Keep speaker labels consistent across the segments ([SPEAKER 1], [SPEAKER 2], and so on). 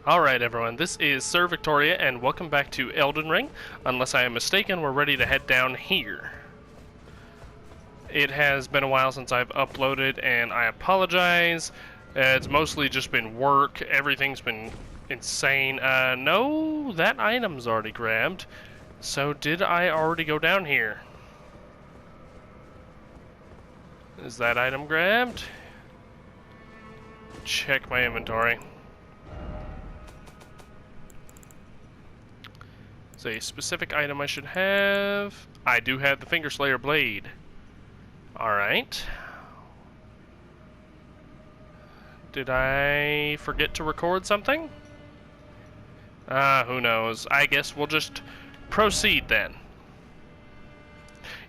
[SPEAKER 1] Alright everyone, this is Sir Victoria and welcome back to Elden Ring. Unless I am mistaken, we're ready to head down here. It has been a while since I've uploaded and I apologize. It's mostly just been work, everything's been insane. No, that item's already grabbed. So did I already go down here? Is that item grabbed? Check my inventory. Is a specific item I should have. I do have the Finger Slayer blade. Alright. Did I forget to record something? Who knows. I guess we'll just proceed then.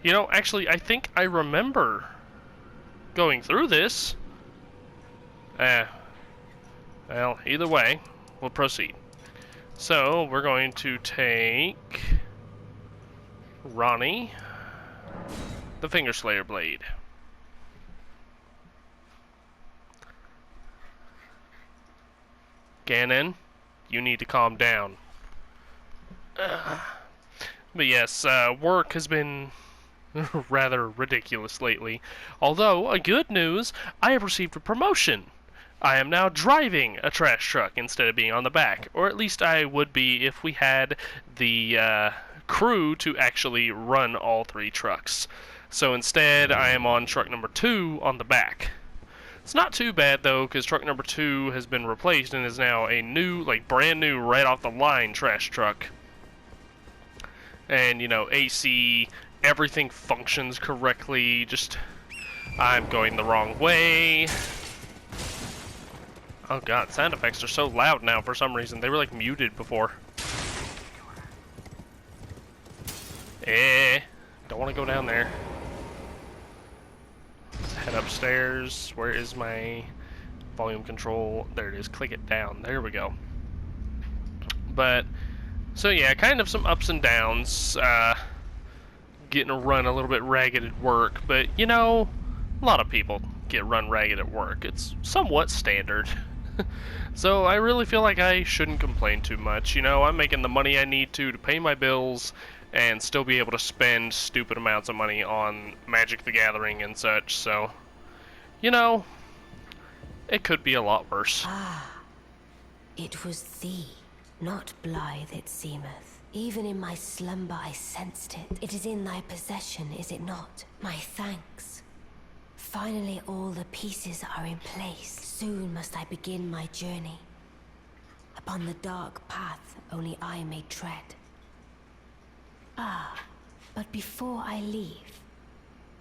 [SPEAKER 1] You know, actually, I think I remember going through this. Well, either way, we'll proceed. So, we're going to take Ronnie, the Finger Slayer blade. Ganon, you need to calm down. But yes, work has been rather ridiculous lately. Although, good news, I have received a promotion. I am now driving a trash truck instead of being on the back. Or at least I would be if we had the crew to actually run all three trucks. So instead, I am on truck number 2 on the back. It's not too bad though, because truck number 2 has been replaced and is now a new, like brand new, right off the line trash truck. And, you know, AC, everything functions correctly, just, I'm going the wrong way. Oh god, sound effects are so loud now for some reason. They were like muted before. Don't want to go down there. Let's head upstairs. Where is my volume control? There it is. Click it down. There we go. But, so yeah, kind of some ups and downs. Getting run a little bit ragged at work. But, you know, a lot of people get run ragged at work. It's somewhat standard. So I really feel like I shouldn't complain too much. You know, I'm making the money I need to pay my bills and still be able to spend stupid amounts of money on Magic the Gathering and such, so, you know, it could be a lot worse.
[SPEAKER 2] Ah, it was thee, not blithe it seemeth. Even in my slumber I sensed it. It is in thy possession, is it not? My thanks. Finally all the pieces are in place. Soon must I begin my journey. Upon the dark path only I may tread. Ah, but before I leave,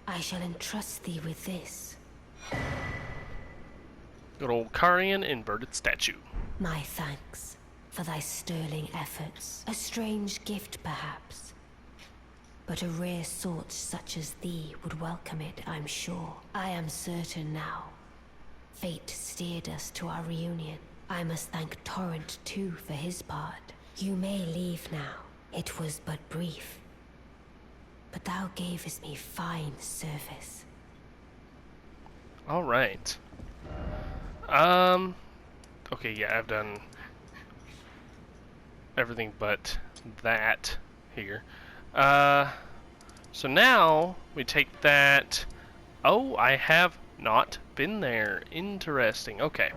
[SPEAKER 2] I shall entrust thee with this.
[SPEAKER 1] Good old Carian inverted statue.
[SPEAKER 2] My thanks for thy sterling efforts. A strange gift perhaps, but a rare sort such as thee would welcome it, I'm sure. I am certain now. Fate steered us to our reunion. I must thank Torrent too for his part. You may leave now. It was but brief. But thou gavest me fine service.
[SPEAKER 1] Alright. Okay, yeah, I've done everything but that here. So now we take that. Oh, I have not been there. Interesting. Okay.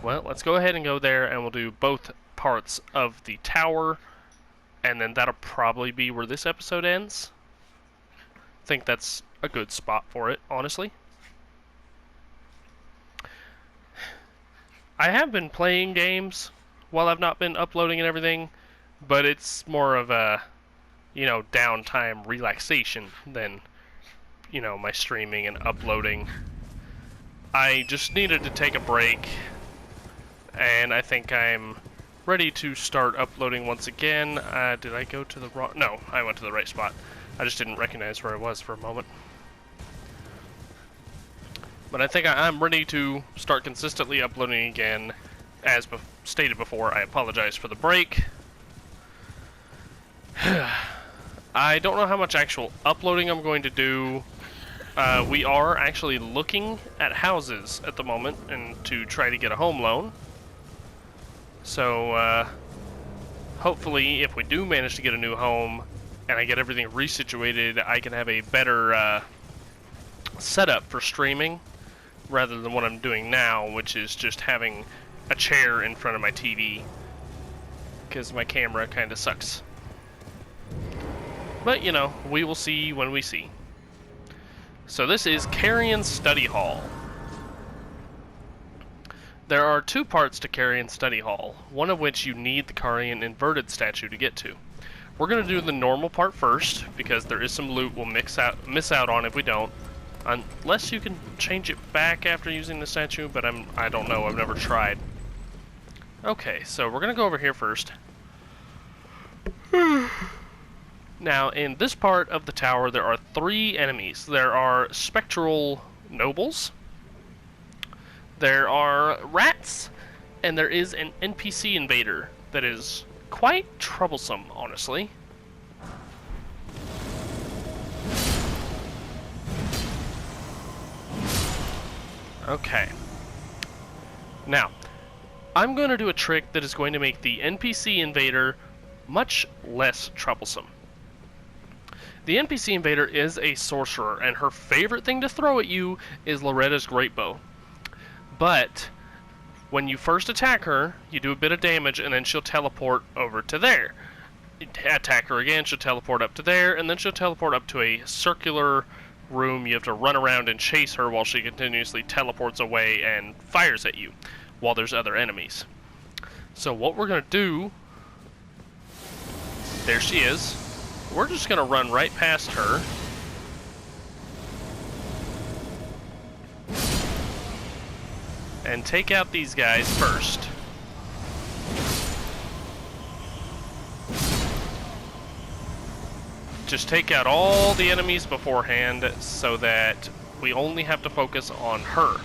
[SPEAKER 1] Well, let's go ahead and go there and we'll do both parts of the tower. And then that'll probably be where this episode ends. I think that's a good spot for it, honestly. I have been playing games while I've not been uploading and everything, but it's more of a, you know, downtime relaxation than, you know, my streaming and uploading. I just needed to take a break, and I think I'm ready to start uploading once again. Did I go to the wrong... No, I went to the right spot. I just didn't recognize where I was for a moment. But I think I'm ready to start consistently uploading again. As stated before, I apologize for the break. I don't know how much actual uploading I'm going to do. We are actually looking at houses at the moment and to try to get a home loan. So, hopefully, if we do manage to get a new home, and I get everything resituated, I can have a better setup for streaming, rather than what I'm doing now, which is just having a chair in front of my TV, because my camera kind of sucks. But, you know, we will see when we see. So this is Carian Study Hall. There are two parts to Carian Study Hall, one of which you need the Carian inverted statue to get to. We're going to do the normal part first, because there is some loot we'll miss out on if we don't. Unless you can change it back after using the statue, but I don't know, I've never tried. Okay, so we're going to go over here first. Now, in this part of the tower, there are 3 enemies. There are spectral nobles, there are rats, and there is an NPC invader that is quite troublesome, honestly. Okay. Now, I'm going to do a trick that is going to make the NPC invader much less troublesome. The NPC invader is a sorcerer, and her favorite thing to throw at you is Loretta's great bow. But when you first attack her, you do a bit of damage, and then she'll teleport over to there. Attack her again, she'll teleport up to there, and then she'll teleport up to a circular room. You have to run around and chase her while she continuously teleports away and fires at you, while there's other enemies. So what we're going to do... There she is. We're just going to run right past her. And take out these guys first. Just take out all the enemies beforehand so that we only have to focus on her.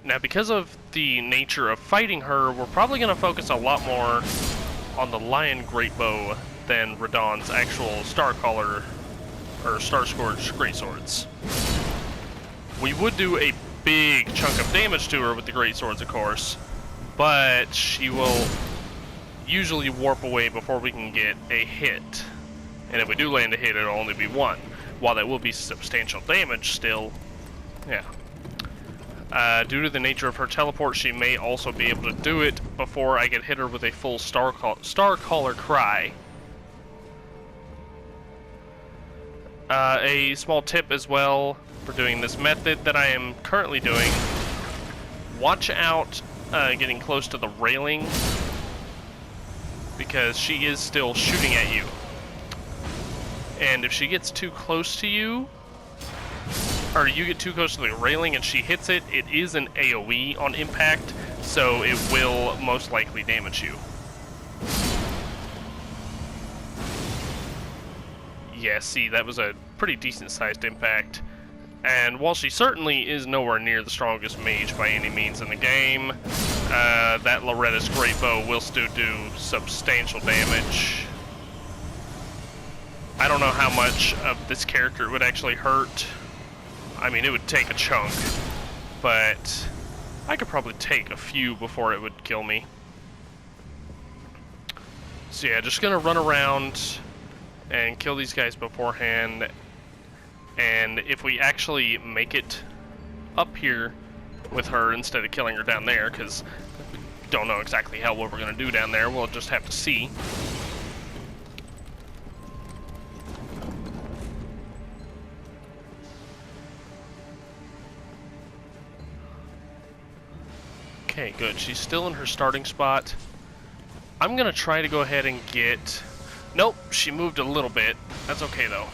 [SPEAKER 1] Now, because of the nature of fighting her, we're probably going to focus a lot more on the Lion Greatbow than Radahn's actual Starcaller or Starscourge Greatswords. We would do a big chunk of damage to her with the Greatswords, of course, but she will usually warp away before we can get a hit. And if we do land a hit, it'll only be 1. While that will be substantial damage still, yeah. Due to the nature of her teleport, she may also be able to do it before I get hit her with a full Starcaller cry. A small tip as well for doing this method that I am currently doing. Watch out getting close to the railing, because she is still shooting at you. And if she gets too close to you, or you get too close to the railing and she hits it, it is an AoE on impact, so it will most likely damage you. Yeah, see, that was a pretty decent sized impact. And while she certainly is nowhere near the strongest mage by any means in the game, that Loretta's Greatbow will still do substantial damage. I don't know how much of this character would actually hurt. I mean, it would take a chunk, but I could probably take a few before it would kill me. So yeah, just gonna run around and kill these guys beforehand. And if we actually make it up here with her instead of killing her down there, because we don't know exactly what we're gonna do down there, we'll just have to see. Okay, good. She's still in her starting spot. I'm gonna try to go ahead and get... Nope, she moved a little bit. That's okay, though.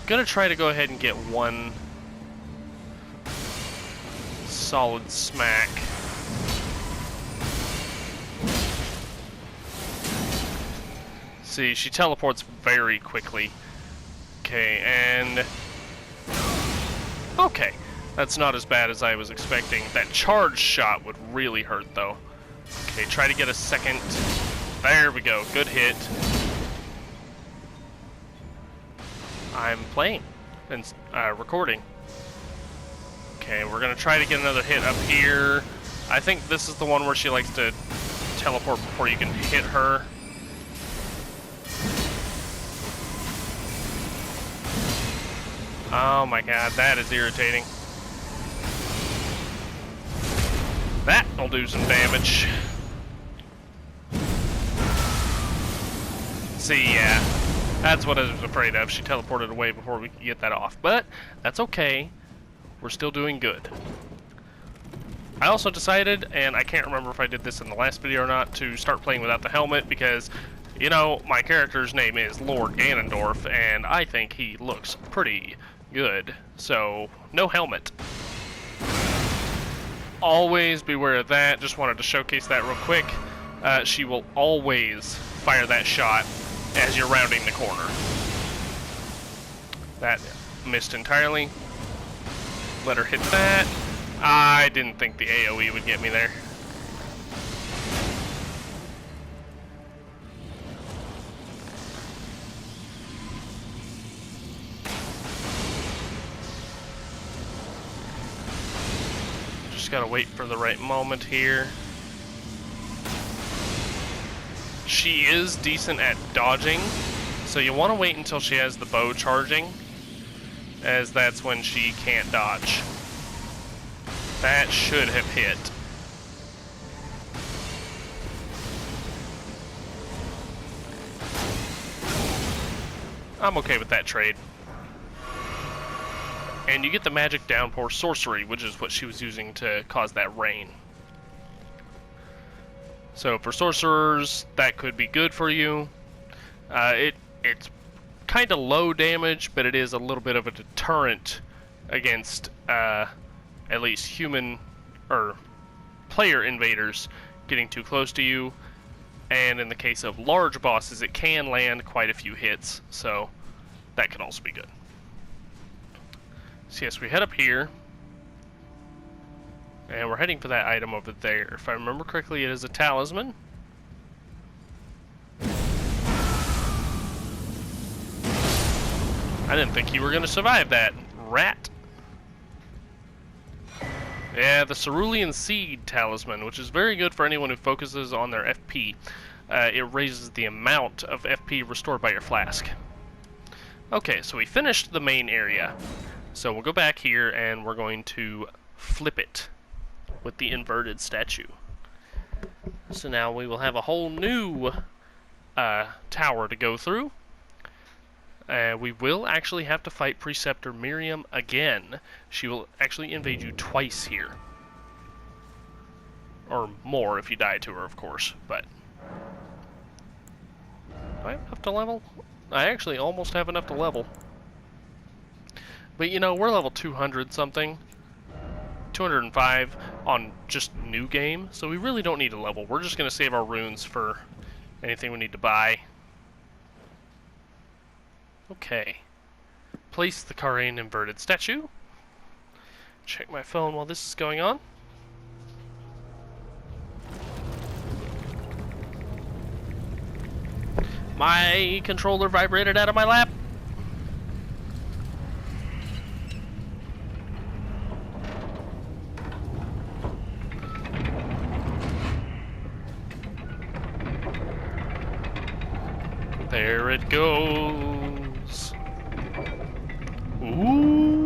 [SPEAKER 1] Gonna try to go ahead and get one solid smack. See, she teleports very quickly. Okay, and... Okay. That's not as bad as I was expecting. That charge shot would really hurt, though. Okay, try to get a second. There we go. Good hit. I'm playing and recording. Okay, we're going to try to get another hit up here. I think this is the one where she likes to teleport before you can hit her. Oh my god, that is irritating. That'll do some damage. See, yeah. That's what I was afraid of. She teleported away before we could get that off. But that's okay. We're still doing good. I also decided, and I can't remember if I did this in the last video or not, to start playing without the helmet because, you know, my character's name is Lord Ganondorf, and I think he looks pretty good. So, no helmet. Always beware of that. Just wanted to showcase that real quick. She will always fire that shot as you're rounding the corner. That missed entirely. Let her hit that. I didn't think the AoE would get me there. Just gotta wait for the right moment here. She is decent at dodging, so you want to wait until she has the bow charging, as that's when she can't dodge. That should have hit. I'm okay with that trade. And you get the magic downpour sorcery, which is what she was using to cause that rain. So for sorcerers, that could be good for you. It's kind of low damage, but it is a little bit of a deterrent against at least human or player invaders getting too close to you. And in the case of large bosses, it can land quite a few hits, so that can also be good. So yes, we head up here. And we're heading for that item over there. If I remember correctly, it is a talisman. I didn't think you were going to survive that, rat. Yeah, the Cerulean Seed Talisman, which is very good for anyone who focuses on their FP. It raises the amount of FP restored by your flask. Okay, so we finished the main area. So we'll go back here and we're going to flip it with the inverted statue. So now we will have a whole new tower to go through. We will actually have to fight Preceptor Miriam again. She will actually invade you twice here. Or more if you die to her, of course. But do I have enough to level? I actually almost have enough to level. But you know, we're level 200 something. 205 on just new game, so we really don't need a level. We're just going to save our runes for anything we need to buy. Okay. Place the Carian inverted statue. Check my phone while this is going on. My controller vibrated out of my lap. There it goes. Ooh.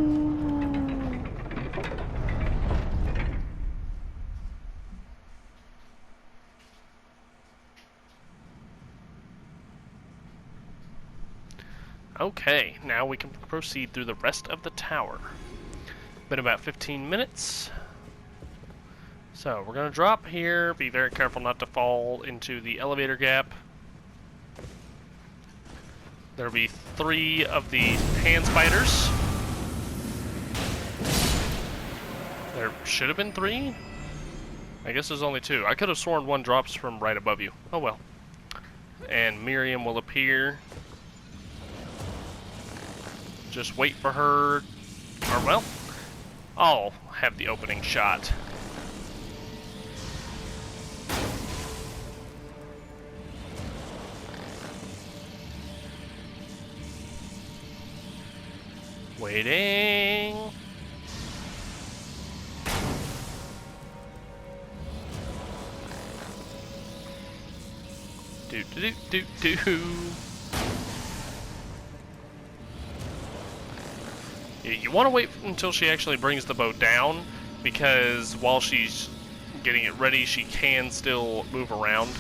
[SPEAKER 1] Okay, now we can proceed through the rest of the tower. Been about 15 minutes. So we're gonna drop here, be very careful not to fall into the elevator gap. There'll be 3 of the hand spiders. There should have been 3. I guess there's only 2. I could have sworn 1 drops from right above you. Oh well. And Miriam will appear. Just wait for her. Or well, I'll have the opening shot. Waiting. Do do do do do. You want to wait until she actually brings the bow down, because while she's getting it ready, she can still move around.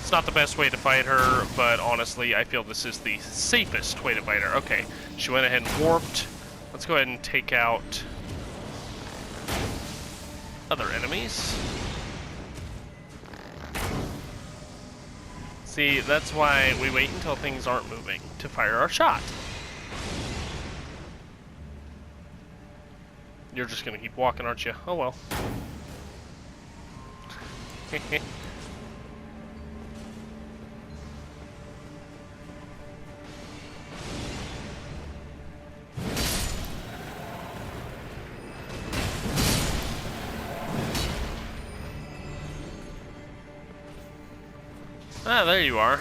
[SPEAKER 1] It's not the best way to fight her, but honestly, I feel this is the safest way to fight her. Okay, she went ahead and warped. Let's go ahead and take out other enemies. See, that's why we wait until things aren't moving to fire our shot. You're just gonna keep walking, aren't you? Oh well. Ah, there you are.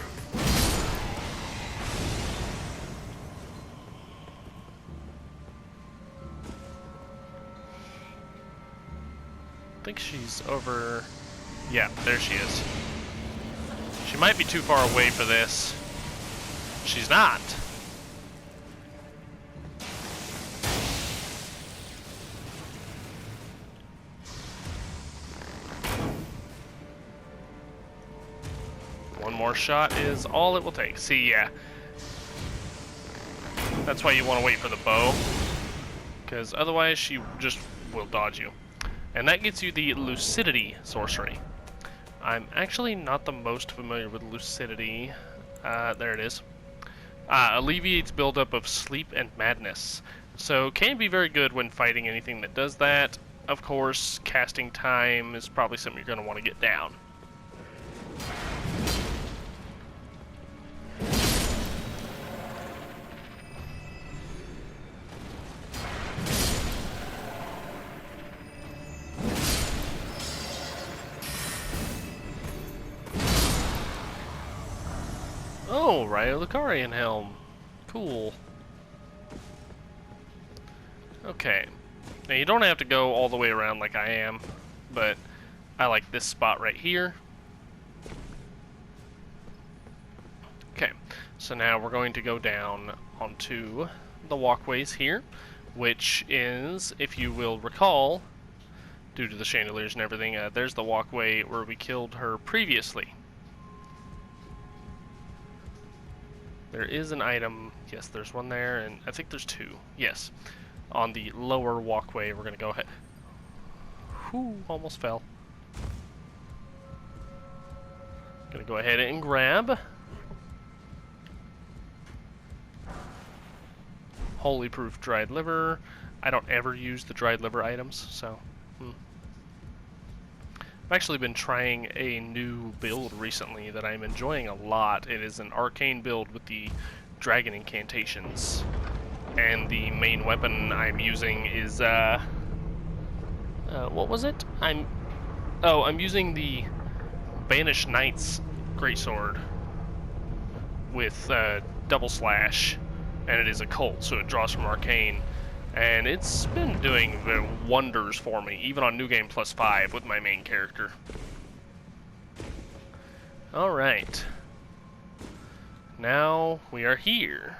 [SPEAKER 1] I think she's over... Yeah, there she is. She might be too far away for this. She's not. One more shot is all it will take. See, yeah. That's why you want to wait for the bow, because otherwise she just will dodge you. And that gets you the Lucidity sorcery. I'm actually not the most familiar with Lucidity. There it is. Alleviates buildup of sleep and madness. So can be very good when fighting anything that does that. Of course, casting time is probably something you're going to want to get down. Oh, right, the Carian helm. Cool. Okay. Now you don't have to go all the way around like I am, but I like this spot right here. Okay, so now we're going to go down onto the walkways here, which is, if you will recall, due to the chandeliers and everything, there's the walkway where we killed her previously. There is an item, yes, there's one there, and I think there's two, yes. On the lower walkway, we're going to go ahead. Whew, almost fell. Going to go ahead and grab Holy Proof dried liver. I don't ever use the dried liver items, so... I've actually been trying a new build recently that I'm enjoying a lot. It is an arcane build with the dragon incantations. And the main weapon I'm using is, what was it? I'm using the Banished Knight's greatsword with, double slash. And it is a cult, so it draws from arcane. And it's been doing wonders for me, even on New Game Plus 5 with my main character. Alright. Now we are here.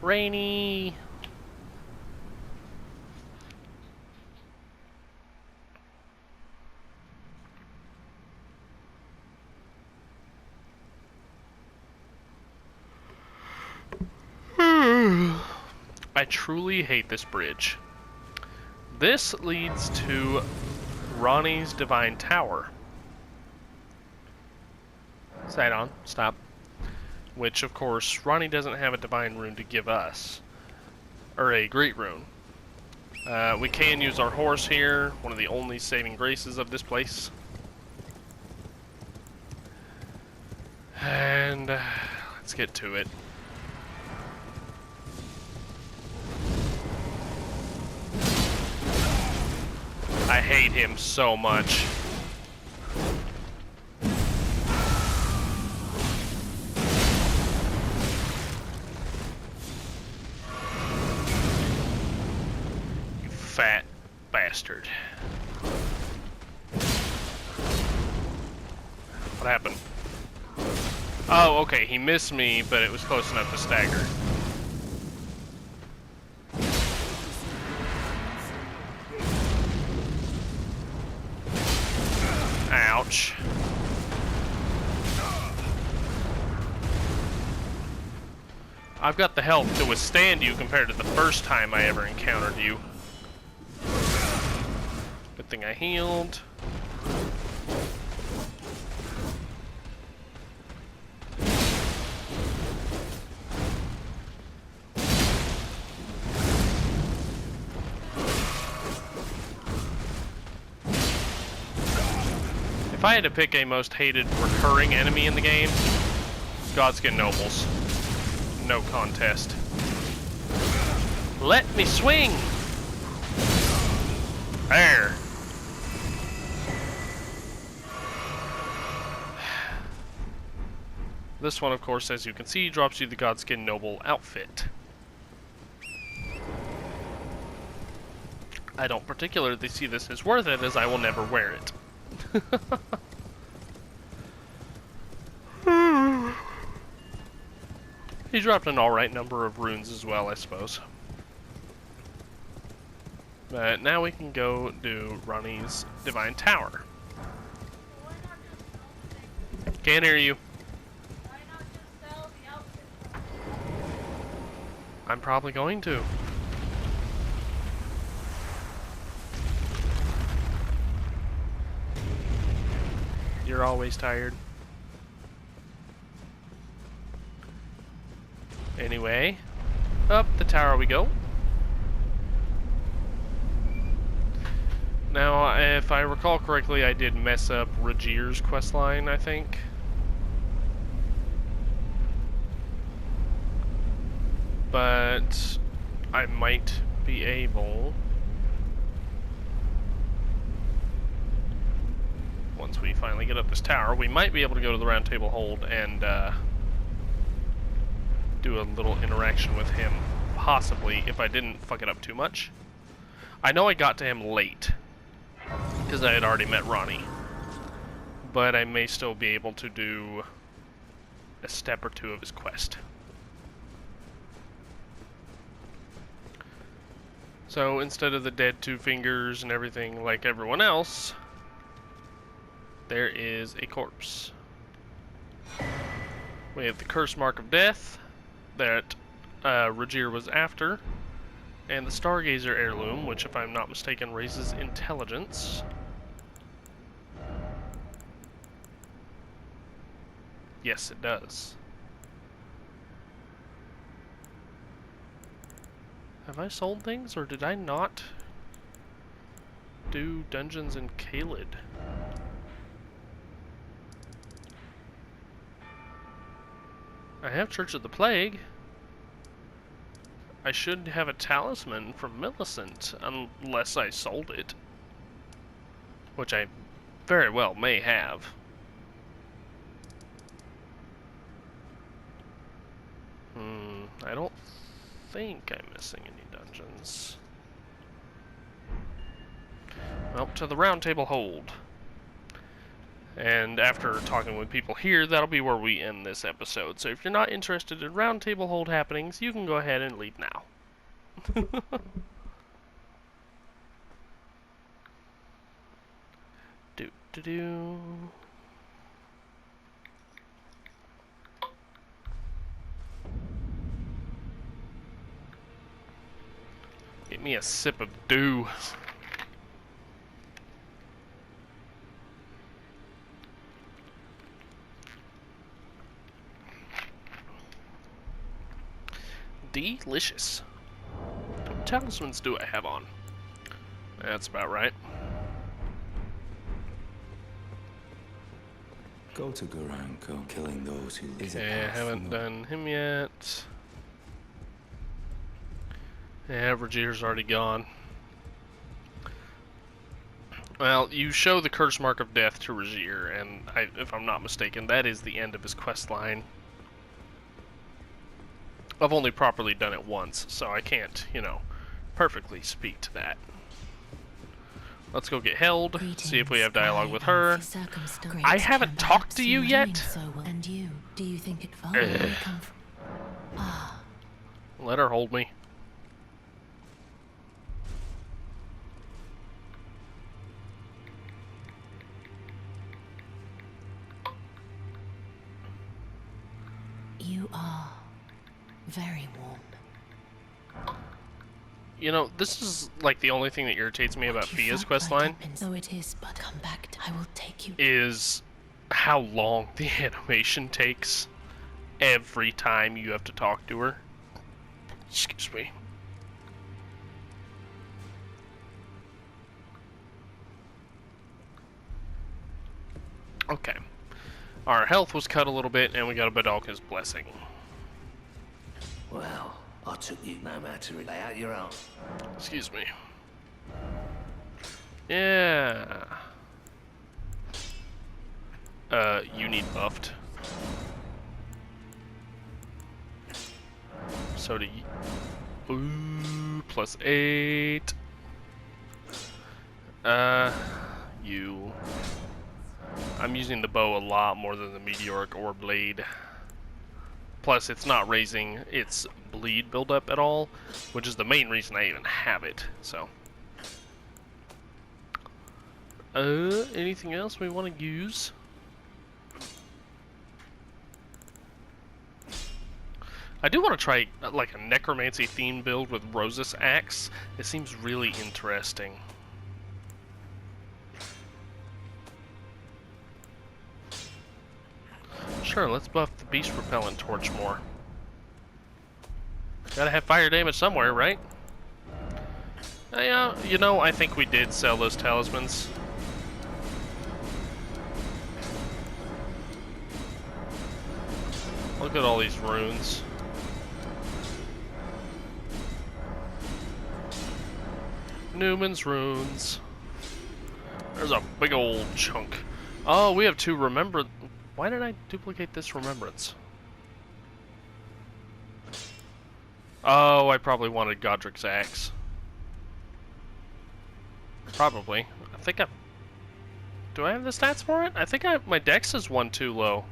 [SPEAKER 1] Rainy. I truly hate this bridge. This leads to Ronnie's Divine Tower. Sidon, stop. Which, of course, Ronnie doesn't have a divine rune to give us. Or a great rune. We can use our horse here, one of the only saving graces of this place. And let's get to it. I hate him so much. You fat bastard. What happened? Oh, okay, he missed me, but it was close enough to stagger. Ouch. I've got the health to withstand you compared to the first time I ever encountered you. Good thing I healed. If I had to pick a most hated recurring enemy in the game, Godskin Nobles. No contest. Let me swing! There! This one, of course, as you can see, drops you the Godskin Noble outfit. I don't particularly see this as worth it, as I will never wear it. He dropped an alright number of runes as well, I suppose. But now we can go do Ronnie's Divine Tower. Can't hear you. I'm probably going to. You're always tired. Anyway, up the tower we go. Now, if I recall correctly, I did mess up Rajir's questline, I think. But I might be able, once we finally get up this tower, we might be able to go to the Round Table Hold and do a little interaction with him, possibly, if I didn't fuck it up too much. I know I got to him late, because I had already met Ronnie, but I may still be able to do a step or two of his quest. So instead of the dead two fingers and everything like everyone else, there is a corpse. We have the curse mark of death that Rajir was after, and the Stargazer heirloom, which, if I'm not mistaken, raises intelligence. Yes, it does. Have I sold things, or did I not do dungeons in Caelid? I have Church of the Plague. I should have a talisman from Millicent, unless I sold it. Which I very well may have. I don't think I'm missing any dungeons. Well, to the Round Table Hold. And after talking with people here, that'll be where we end this episode. So if you're not interested in Round Table Hold happenings, you can go ahead and leave now. Do. Get me a sip of dew. Delicious. What talismans do I have on? That's about right.
[SPEAKER 3] Go to Garanko, killing those who live.
[SPEAKER 1] Yeah, haven't done him yet. Yeah, Rajir's already gone. Well, you show the curse mark of death to Rajir, and if I'm not mistaken, that is the end of his quest line. I've only properly done it once, so I can't, you know, perfectly speak to that. Let's go get Held, see if we have dialogue with her. I haven't talked to you yet?
[SPEAKER 2] And you, do you think it far come from? Ah.
[SPEAKER 1] Let her hold me.
[SPEAKER 2] You are very warm.
[SPEAKER 1] You know, this is like the only thing that irritates me about Fia's questline.
[SPEAKER 2] So it is, but come back. I will take you.
[SPEAKER 1] Is how long the animation takes every time you have to talk to her. Excuse me. Okay. Our health was cut a little bit, and we got a Badalka's blessing.
[SPEAKER 4] Well, I took you no matter lay out your own.
[SPEAKER 1] Excuse me. Yeah. You need buffed. So do you. Ooh, +8. You. I'm using the bow a lot more than the meteoric ore blade. Plus, it's not raising its bleed buildup at all, which is the main reason I even have it. So, anything else we want to use? I do want to try like a necromancy themed build with Rosa's axe. It seems really interesting. Sure, let's buff the beast repellent torch more. Gotta have fire damage somewhere, right? Yeah, you know, I think we did sell those talismans. Look at all these runes. Newman's runes. There's a big old chunk. Oh, we have 2 remembrance. Why did I duplicate this remembrance? Oh, I probably wanted Godric's axe. Probably. I think I... Do I have the stats for it? I think my dex is 1 too low.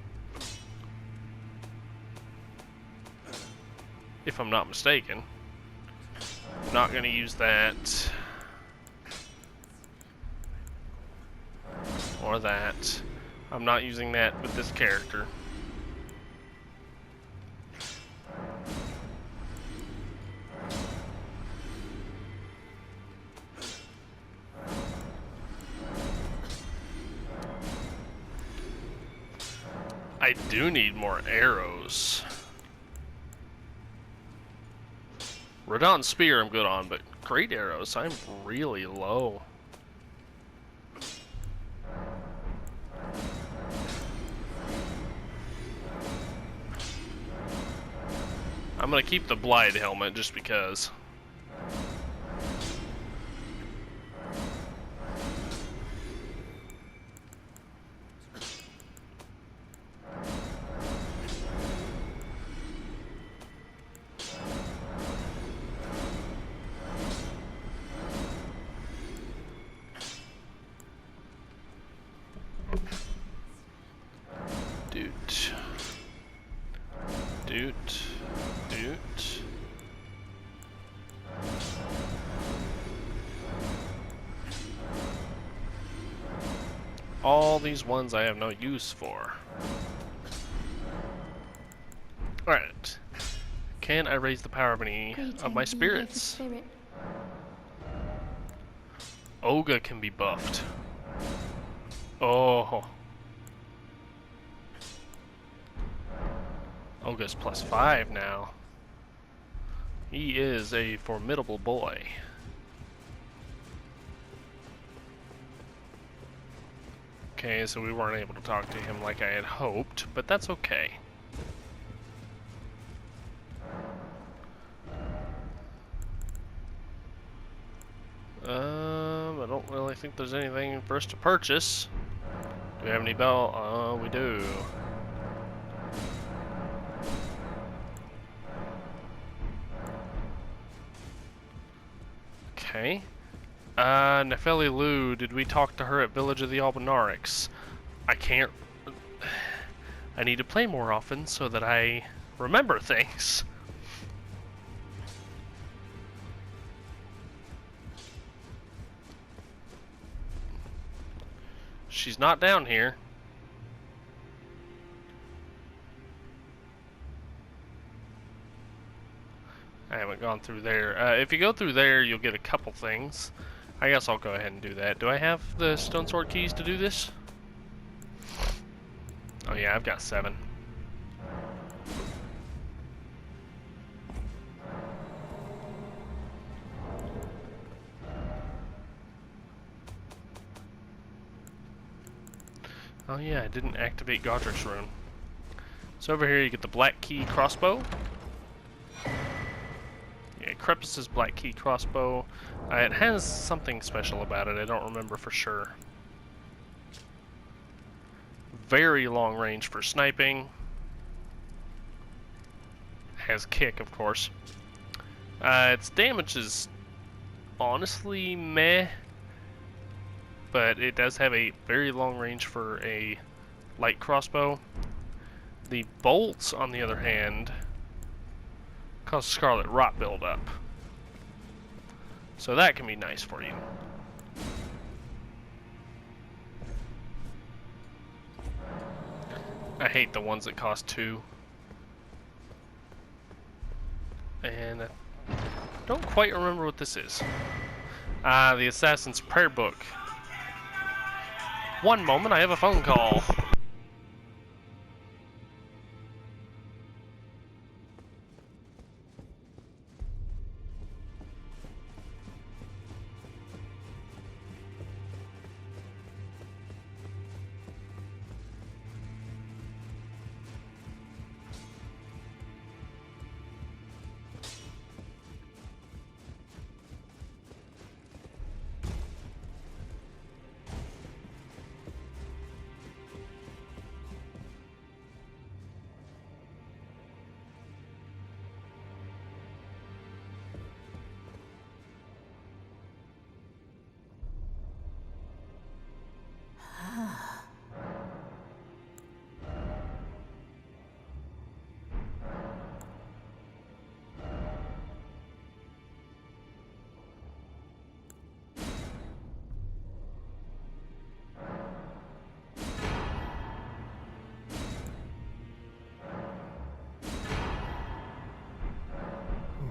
[SPEAKER 1] If I'm not mistaken. Not gonna use that. Or that. I'm not using that with this character. I do need more arrows. Radon Spear I'm good on, but great arrows, I'm really low. I'm gonna keep the Blide helmet just because. Doot. Doot. Doot. All these ones I have no use for. Alright. Can I raise the power of any of my spirits? Olga can be buffed. Oh. Olga's +5 now. He is a formidable boy. Okay, so we weren't able to talk to him like I had hoped, but that's okay. I don't really think there's anything for us to purchase. Do we have any bell? Oh, we do. Okay. Nefeli Lu, did we talk to her at Village of the Albinarix? I can't... I need to play more often so that I remember things. She's not down here. I haven't gone through there. If you go through there, you'll get a couple things. I guess I'll go ahead and do that. Do I have the stone sword keys to do this? Oh yeah, I've got 7. Oh yeah, I didn't activate Godric's rune. So over here you get the black key crossbow. Yeah, Crepus's black key crossbow. It has something special about it, I don't remember for sure. Very long range for sniping. Has kick, of course. Its damage is honestly meh, but it does have a very long range for a light crossbow. The bolts, on the other hand, cause Scarlet Rot buildup. So that can be nice for you. I hate the ones that cost 2. And I don't quite remember what this is. The Assassin's Prayer Book. One moment, I have a phone call.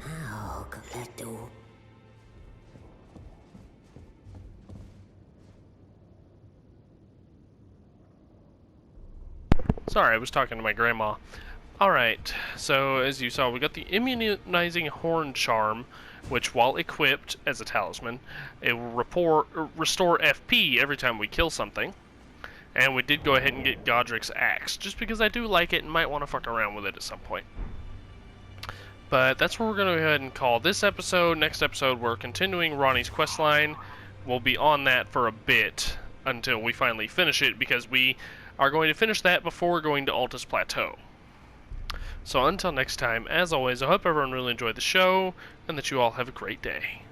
[SPEAKER 2] Now, Coquetto.
[SPEAKER 1] Sorry, I was talking to my grandma. Alright, so as you saw, we got the Immunizing Horn Charm, which while equipped as a talisman, it will restore FP every time we kill something. And we did go ahead and get Godric's Axe, just because I do like it and might want to fuck around with it at some point. But that's where we're going to go ahead and call this episode. Next episode, we're continuing Ronnie's questline. We'll be on that for a bit until we finally finish it, because we are going to finish that before we're going to Altus Plateau. So until next time, as always, I hope everyone really enjoyed the show, and that you all have a great day.